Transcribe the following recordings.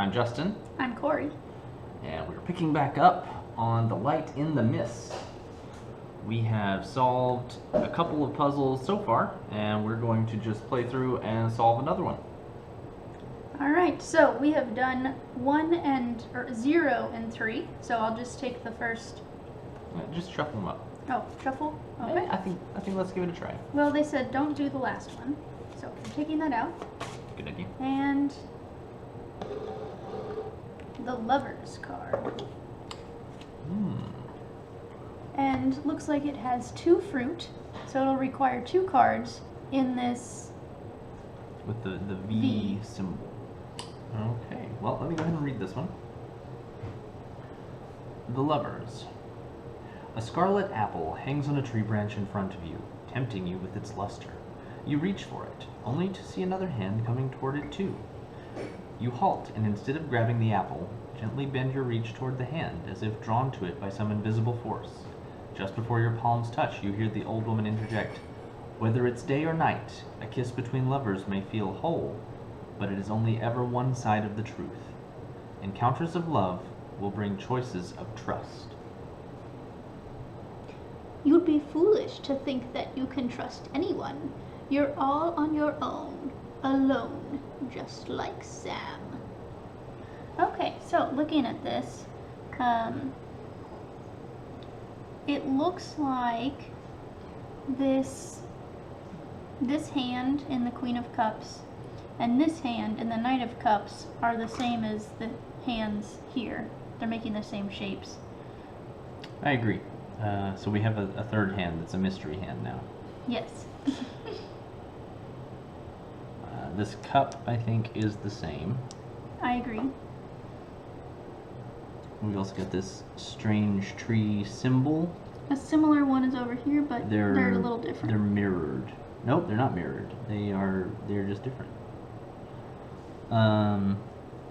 I'm Justin. I'm Corey. And we're picking back up on The Light in the Mist. We have solved a couple of puzzles so far, and we're going to just play through and solve another one. Alright, so we have done 0 and 3, so I'll just take the first. Just shuffle them up. Oh, shuffle? Okay. I think let's give it a try. Well, they said don't do the last one, so I'm taking that out. Good idea. And the Lover's card. And looks like it has 2 fruit, so it'll require 2 cards in this. With the V symbol. Okay, well, let me go ahead and read this one. The Lovers. A scarlet apple hangs on a tree branch in front of you, tempting you with its luster. You reach for it, only to see another hand coming toward it too. You halt, and instead of grabbing the apple, gently bend your reach toward the hand, as if drawn to it by some invisible force. Just before your palms touch, you hear the old woman interject, "Whether it's day or night, a kiss between lovers may feel whole, but it is only ever one side of the truth. Encounters of love will bring choices of trust." You'd be foolish to think that you can trust anyone. You're all on your own, alone, just like Sam. Okay, so looking at this, it looks like this hand in the Queen of Cups and this hand in the Knight of Cups are the same as the hands here. They're making the same shapes. I agree. So we have a third hand that's a mystery hand now. Yes. This cup, I think, is the same. I agree. We've also got this strange tree symbol. A similar one is over here, but they're a little different. They're mirrored. Nope, they're not mirrored. They're just different.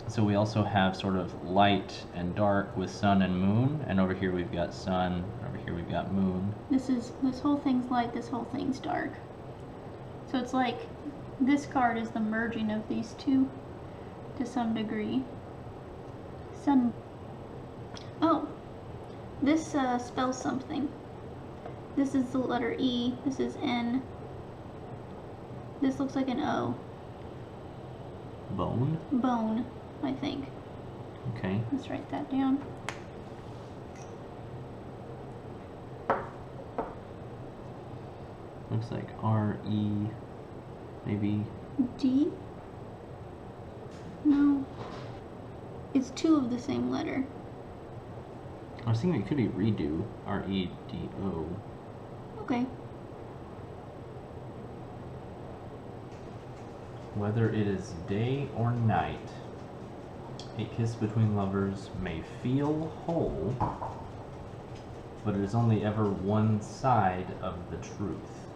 So we also have sort of light and dark with sun and moon, and over here we've got sun, over here we've got moon. This whole thing's light, this whole thing's dark. So it's like this card is the merging of these two to some degree. Oh, this spells something. This is the letter E, this is N. This looks like an O. Bone? Bone, I think. Okay. Let's write that down. Looks like R-E, maybe. D? No. It's 2 of the same letter. I was thinking it could be redo, R-E-D-O. Okay. Whether it is day or night, a kiss between lovers may feel whole, but it is only ever one side of the truth.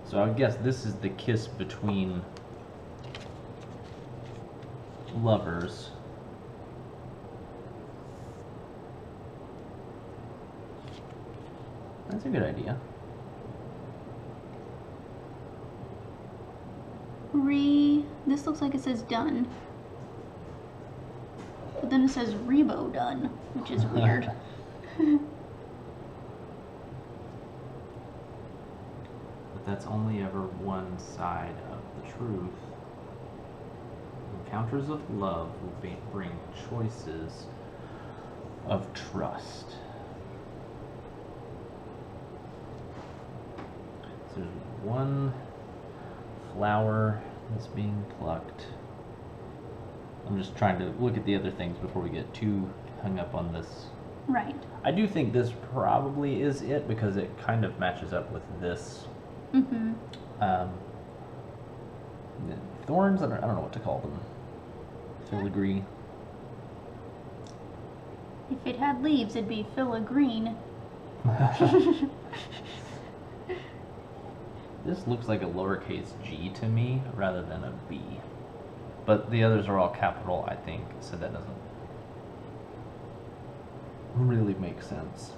So I guess this is the kiss between lovers. That's a good idea. This looks like it says done. But then it says Rebo done, which is weird. But that's only ever one side of the truth. Encounters of love will bring choices of trust. So there's one flower that's being plucked. I'm just trying to look at the other things before we get too hung up on this. Right. I do think this probably is it because it kind of matches up with this. Mm-hmm. Thorns? I don't know what to call them. Filigree. If it had leaves, it'd be filigree. This looks like a lowercase g to me rather than a b. But the others are all capital, I think, so that doesn't really make sense.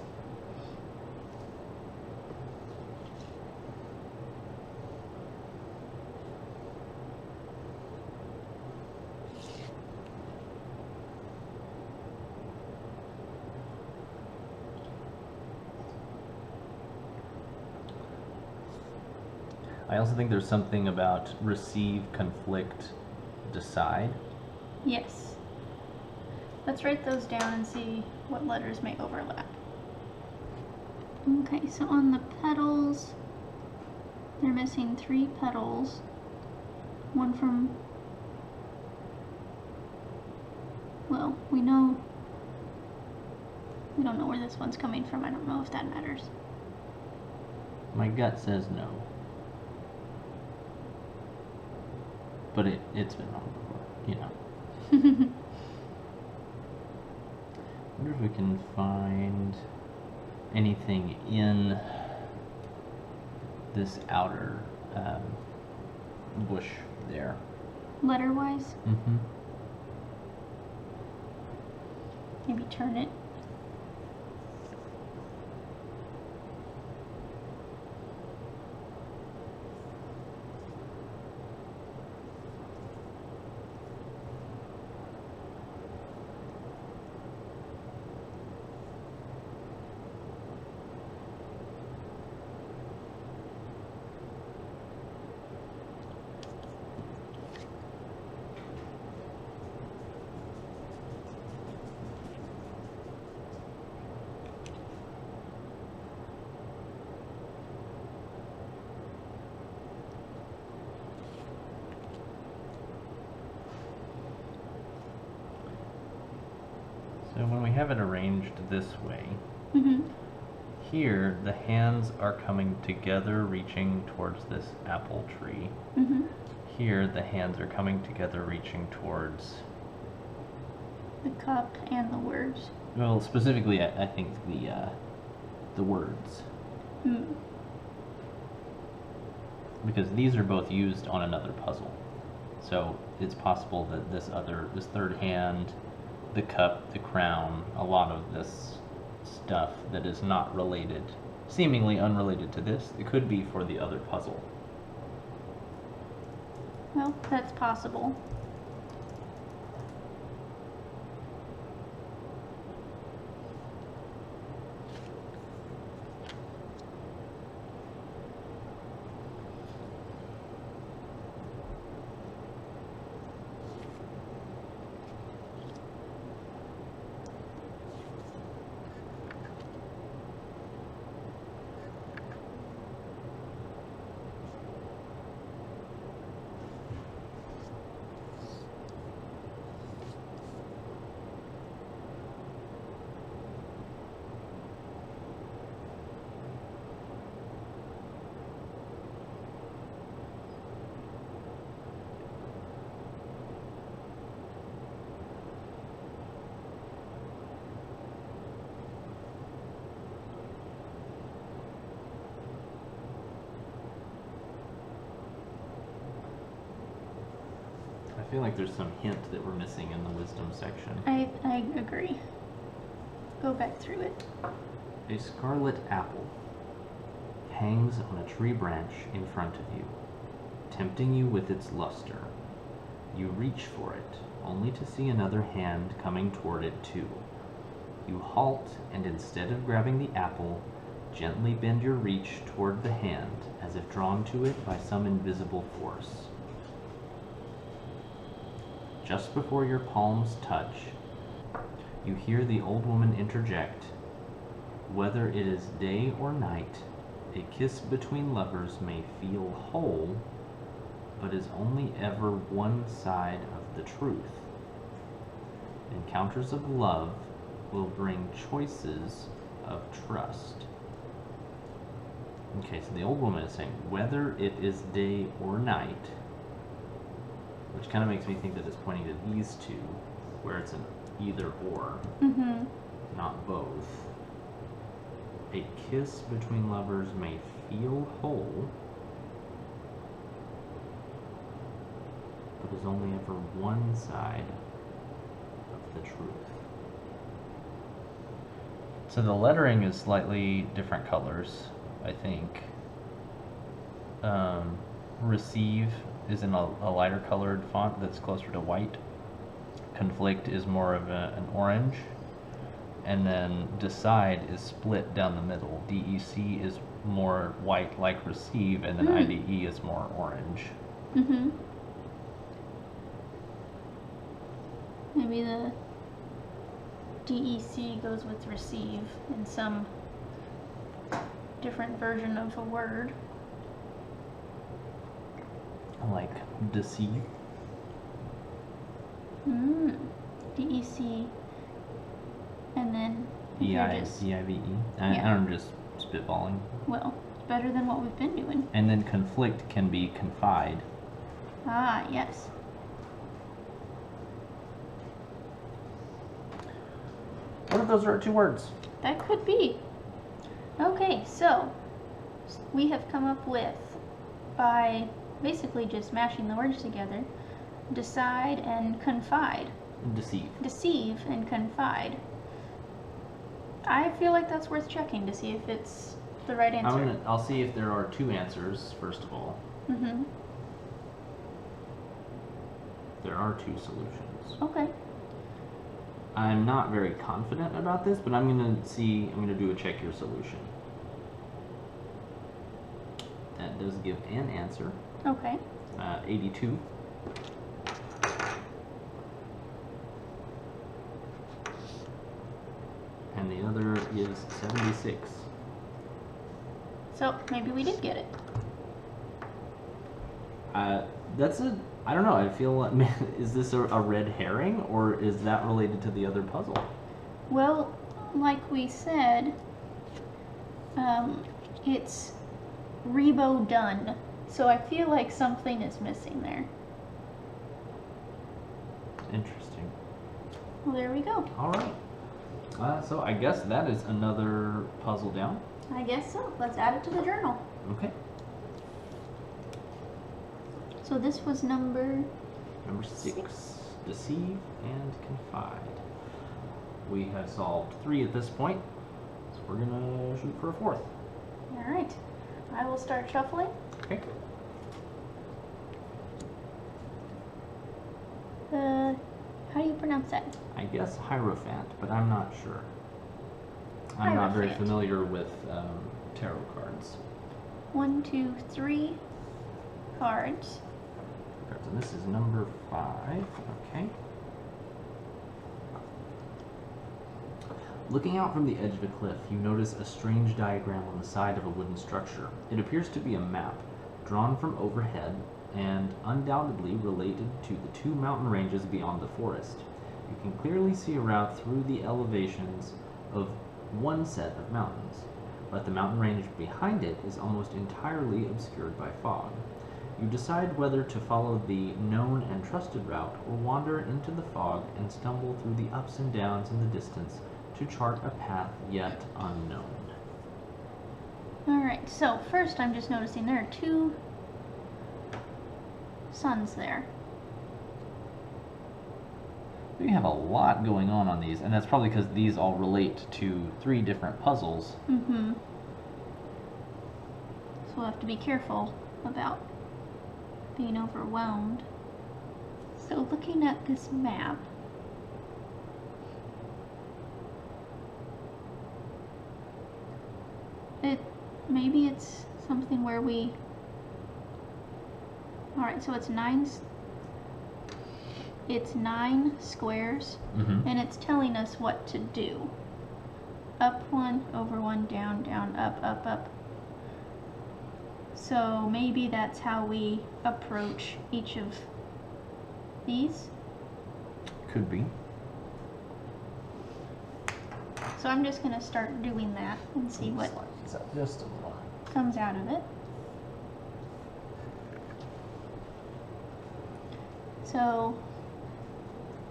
I also think there's something about receive, conflict, decide. Yes. Let's write those down and see what letters may overlap. Okay, so on the petals, they're missing 3 petals. One from, well, we don't know where this one's coming from. I don't know if that matters. My gut says no. But it's been wrong before, you know. I wonder if we can find anything in this outer bush there. Letter-wise, Mm-hmm. maybe turn it. So when we have it arranged this way, Mm-hmm. here the hands are coming together reaching towards this apple tree. Mm-hmm. Here the hands are coming together reaching towards, The cup and the words. well, specifically I think the words. Mm. Because these are both used on another puzzle. So it's possible that this third hand, the cup, the crown, a lot of this stuff that is not related, seemingly unrelated to this, it could be for the other puzzle. Well, that's possible. I feel like there's some hint that we're missing in the wisdom section. I agree. Go back through it. A scarlet apple hangs on a tree branch in front of you, tempting you with its luster. You reach for it, only to see another hand coming toward it too. You halt, and instead of grabbing the apple, gently bend your reach toward the hand, as if drawn to it by some invisible force. Just before your palms touch, you hear the old woman interject, "Whether it is day or night, a kiss between lovers may feel whole, but is only ever one side of the truth. Encounters of love will bring choices of trust." Okay, so the old woman is saying, whether it is day or night, which kind of makes me think that it's pointing to these two, where it's an either or, Mm-hmm. not both. A kiss between lovers may feel whole, but is only ever one side of the truth. So the lettering is slightly different colors, I think. Receive is in a lighter colored font that's closer to white. Conflict is more of an orange. And then decide is split down the middle. DEC is more white like receive, and then IDE is more orange. Mm-hmm. Maybe the DEC goes with receive in some different version of a word. Like deceive. DEC. And then EIVE. I'm just spitballing. Well, it's better than what we've been doing. And then conflict can be confide. Ah, yes. What if those are 2 words? That could be. Okay, so we have come up with, by basically just mashing the words together, decide and confide. Deceive. Deceive and confide. I feel like that's worth checking to see if it's the right answer. I'll see if there are 2 answers, first of all. Mm-hmm. There are 2 solutions. Okay. I'm not very confident about this, but I'm gonna do a check your solution. That does give an answer. Okay. 82. And the other is 76. So maybe we did get it. I don't know, I feel like, is this a red herring, or is that related to the other puzzle? Well, like we said, it's Rebo done. So I feel like something is missing there. Interesting. Well, there we go. Alright. So I guess that is another puzzle down. I guess so. Let's add it to the journal. Okay. So this was number 6. Deceive and confide. We have solved 3 at this point, so we're gonna shoot for a 4th. All right. I will start shuffling. Okay. How do you pronounce that? I guess Hierophant, but I'm not sure. I'm not very Hierophant. familiar with tarot cards. 1, 2, 3 cards. And this is number 5. Okay. Looking out from the edge of a cliff, you notice a strange diagram on the side of a wooden structure. It appears to be a map, drawn from overhead, and undoubtedly related to the 2 mountain ranges beyond the forest. You can clearly see a route through the elevations of one set of mountains, but the mountain range behind it is almost entirely obscured by fog. You decide whether to follow the known and trusted route or wander into the fog and stumble through the ups and downs in the distance to chart a path yet unknown. Alright, so first I'm just noticing there are 2 suns there. We have a lot going on these, and that's probably because these all relate to 3 different puzzles. Mm-hmm. So we'll have to be careful about being overwhelmed. So looking at this map, maybe it's something where we, alright, so it's 9 squares, and it's telling us what to do. Up 1, over 1, down, down, up, up, up. So maybe that's how we approach each of these. Could be. So I'm just going to start doing that and see what Just a little. comes out of it. So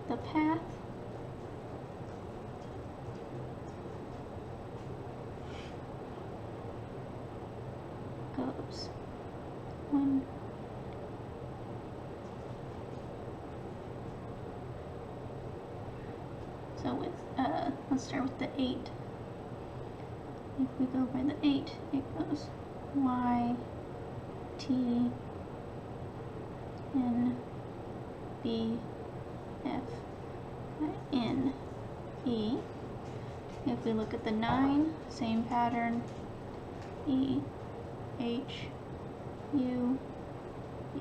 the path goes 1, so with let's start with the 8. If we go by the 8, it goes Y, T, N, B, F, N, E. If we look at the 9, same pattern. E H U V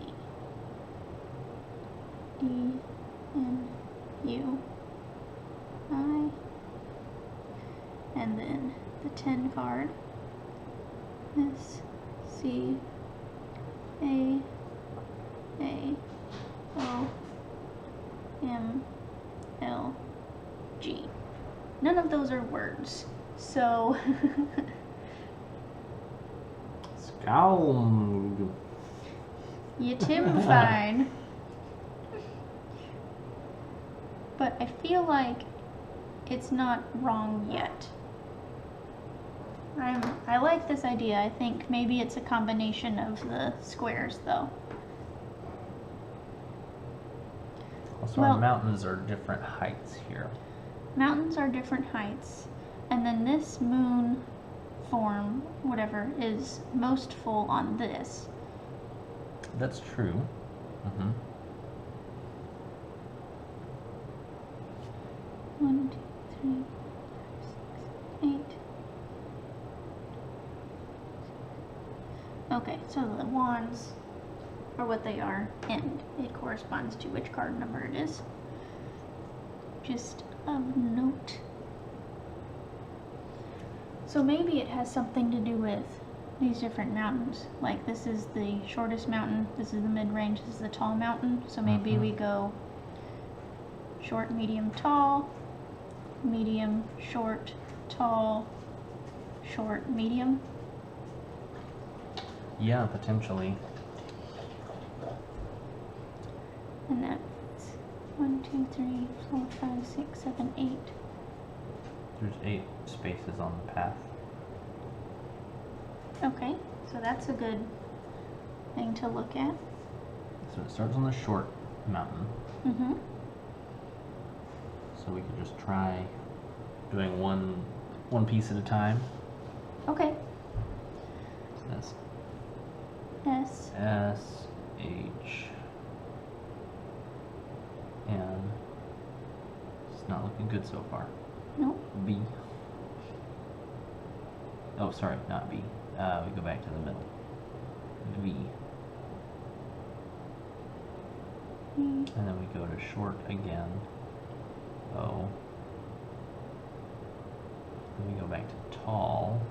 D N U I, and then the 10 card, S C A O M L G. None of those are words, so Scalm. you Tim-fied. But I feel like it's not wrong yet. I like this idea. I think maybe it's a combination of the squares, though. Also, Well- our mountains are different heights here. Mountains are different heights, and then this moon form, whatever, is most full on this. That's true. Mm-hmm. 1, 2, 3, 4, 5, 6, 8. Okay, so the wands are what they are, and it corresponds to which card number it is. Just of note. So maybe it has something to do with these different mountains. Like this is the shortest mountain, this is the mid-range, this is the tall mountain. So maybe we go short, medium, tall, medium, short, tall, short, medium. Yeah, potentially. And that's 1, 2, 3, 4, 5, 6, 7, 8. There's 8 spaces on the path. Okay, so that's a good thing to look at. So it starts on the short mountain. Mm-hmm. So we could just try doing one piece at a time. Okay. So that's S. S, H, N. It's not looking good so far. Nope. B. Oh, sorry, not B. We go back to the middle. V. And then we go to short again. O. Then we go back to tall.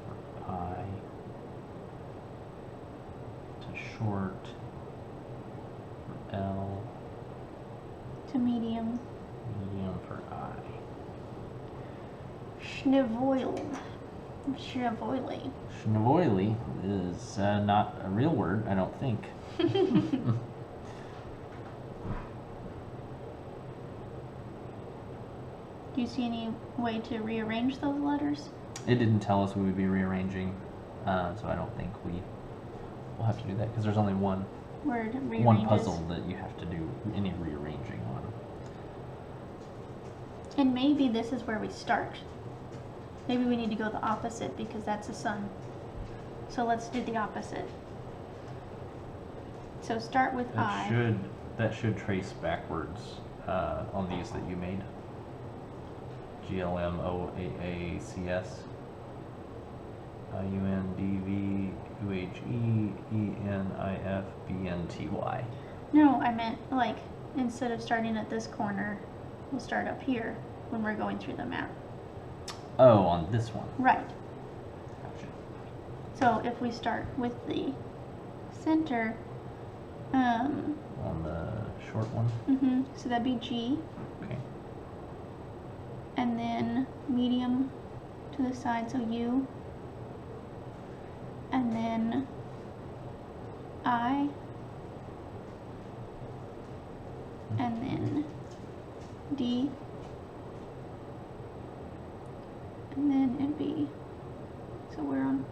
For I. To short. For L. To medium. Medium for I. Schnevoil. Schnevoily. Schnevoily is not a real word, I don't think. Do you see any way to rearrange those letters? It didn't tell us we would be rearranging, so I don't think we'll have to do that because there's only one Word rearranges. one puzzle that you have to do any rearranging on. And maybe this is where we start. Maybe we need to go the opposite because that's the sun. So let's do the opposite. So start with I. That should trace backwards on these that you made. GLMOAACS UNDVQHEENIFBNTY. No, I meant like instead of starting at this corner, we'll start up here when we're going through the map. Oh, on this one. Right. Gotcha. So if we start with the center, On the short one. so that'd be G, Okay. and then medium to the side, so U, and then I, and then D, and then it'd be, so we're on,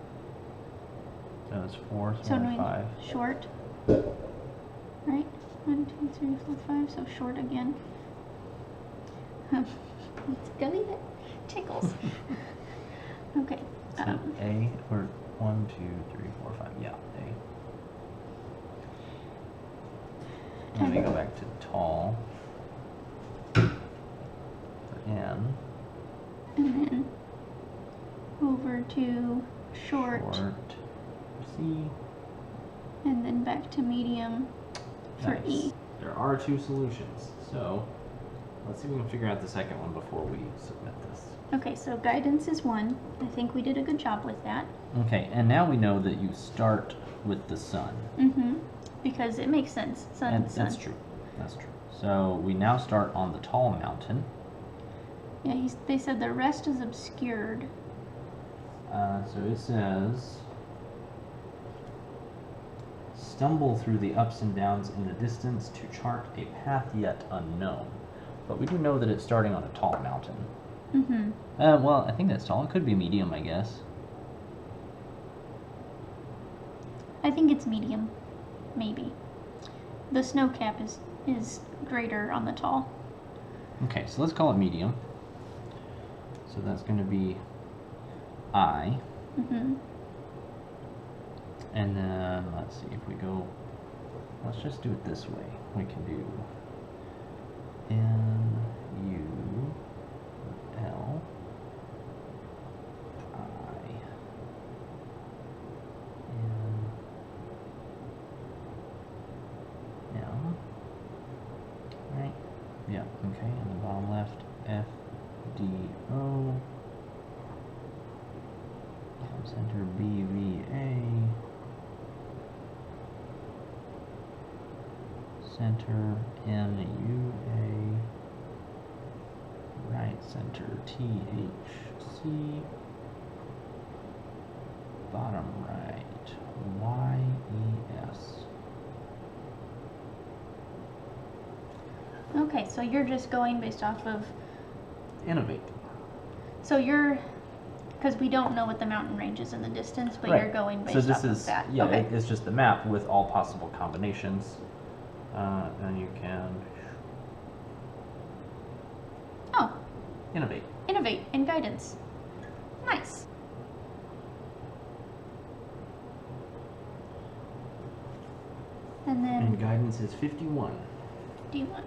That was 4, so so we're doing 5. short, right? 1, 2, 3, 4, 5, so short again. It's gummy that tickles. Okay. So A, or 1, 2, 3, 4, 5. Yeah, A. And then we go back to tall. For N. And then over over to short, C, and then back to medium for nice. E. There are 2 solutions, so let's see if we can figure out the second one before we submit this. Okay, so guidance is 1. I think we did a good job with that. Okay, and now we know that you start with the sun. Mm-hmm. Because it makes sense. Sun and sun. That's true. That's true. So we now start on the tall mountain. Yeah, they said the rest is obscured. So it says, stumble through the ups and downs in the distance to chart a path yet unknown. But we do know that it's starting on a tall mountain. Mm-hmm. Well, I think that's tall. It could be medium, I guess. I think it's medium. Maybe. The snow cap is greater on the tall. Okay, so let's call it medium. So that's going to be I. Mm-hmm. And then, let's see if we go, let's just do it this way. We can do N, U, L, I, N, L. Right? Yeah, okay, and the bottom left, F, D, O. Center B, V, A. Center N, U, A. Right center T, H, C. Bottom right Y, E, S. Okay, so you're just going based off of... Innovate. So you're... Because we don't know what the mountain range is in the distance, but Right. you're going based So this off is, of that. yeah, Okay. it's just the map with all possible combinations. And you can Oh, innovate. innovate and guidance. Nice. And then And guidance is 51. D1.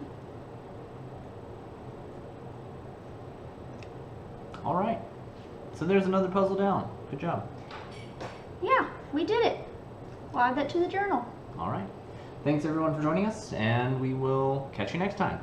All right. So there's another puzzle down. Good job. Yeah, we did it. We'll add that to the journal. All right. Thanks everyone for joining us, and we will catch you next time.